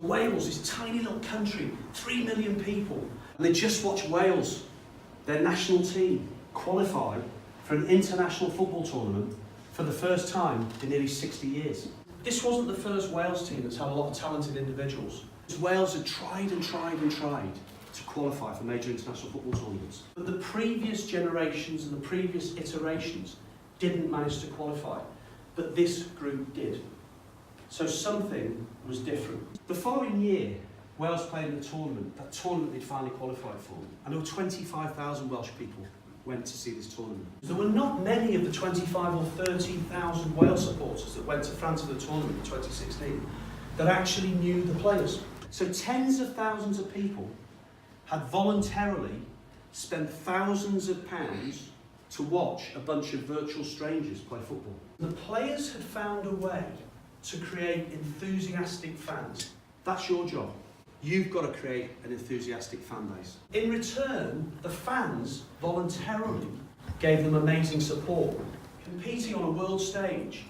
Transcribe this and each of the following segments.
Wales, this tiny little country, 3 million people, and they just watched Wales, their national team, qualify for an international football tournament for the first time in nearly 60 years. This wasn't the first Wales team that's had a lot of talented individuals. Wales had tried and tried and tried to qualify for major international football tournaments. But the previous generations and the previous iterations didn't manage to qualify. But this group did. So something was different. The following year, Wales played in the tournament, that tournament they'd finally qualified for. And there were 25,000 Welsh people went to see this tournament. There were not many of the 25 or 30,000 Wales supporters that went to France for the tournament in 2016 that actually knew the players. So tens of thousands of people had voluntarily spent thousands of pounds to watch a bunch of virtual strangers play football. The players had found a way to create enthusiastic fans. That's your job. You've got to create an enthusiastic fan base. In return, the fans voluntarily gave them amazing support, competing on a world stage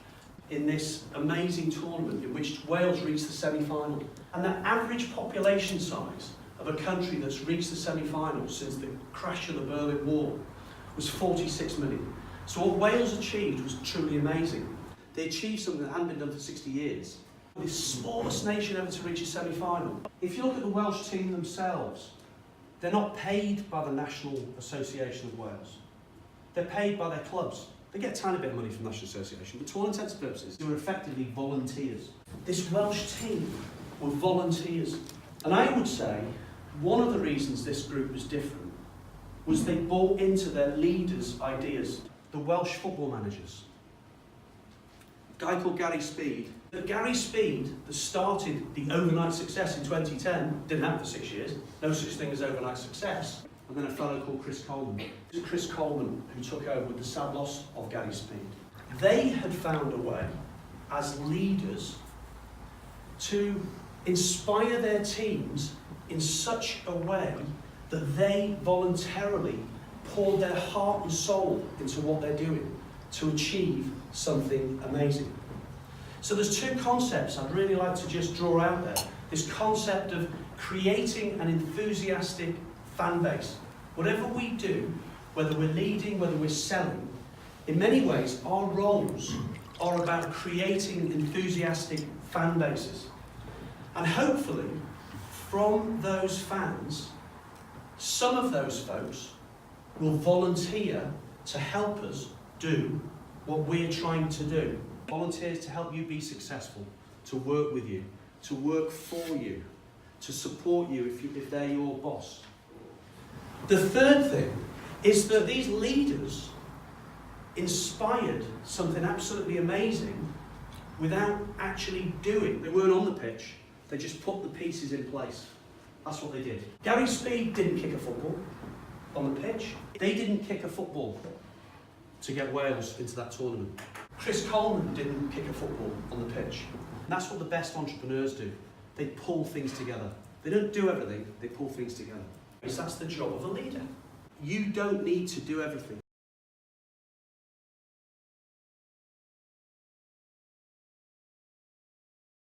in this amazing tournament in which Wales reached the semi-final. And the average population size of a country that's reached the semi-final since the crash of the Berlin Wall was 46 million. So what Wales achieved was truly amazing. They achieved something that hadn't been done for 60 years. The smallest nation ever to reach a semi-final. If you look at the Welsh team themselves, they're not paid by the National Association of Wales. They're paid by their clubs. They get a tiny bit of money from the National Association, but to all intents and purposes, they were effectively volunteers. This Welsh team were volunteers. And I would say one of the reasons this group was different was they bought into their leaders' ideas. The Welsh football managers. A guy called Gary Speed. Gary Speed, that started the overnight success in 2010, didn't happen for 6 years. No such thing as overnight success. And then a fellow called Chris Coleman. It was Chris Coleman who took over with the sad loss of Gary Speed. They had found a way, as leaders, to inspire their teams in such a way that they voluntarily poured their heart and soul into what they're doing to achieve something amazing. So there's two concepts I'd really like to just draw out there. This concept of creating an enthusiastic fan base. Whatever we do, whether we're leading, whether we're selling, in many ways our roles are about creating enthusiastic fan bases. And hopefully, from those fans, some of those folks will volunteer to help us do what we're trying to do. Volunteers to help you be successful, to work with you, to work for you, to support you if they're your boss. The third thing is that these leaders inspired something absolutely amazing without actually doing. They weren't on the pitch, they just put the pieces in place. That's what they did. Gary Speed didn't kick a football on the pitch. They didn't kick a football to get Wales into that tournament. Chris Coleman didn't kick a football on the pitch. And that's what the best entrepreneurs do. They pull things together. They don't do everything, they pull things together. Because that's the job of a leader. You don't need to do everything.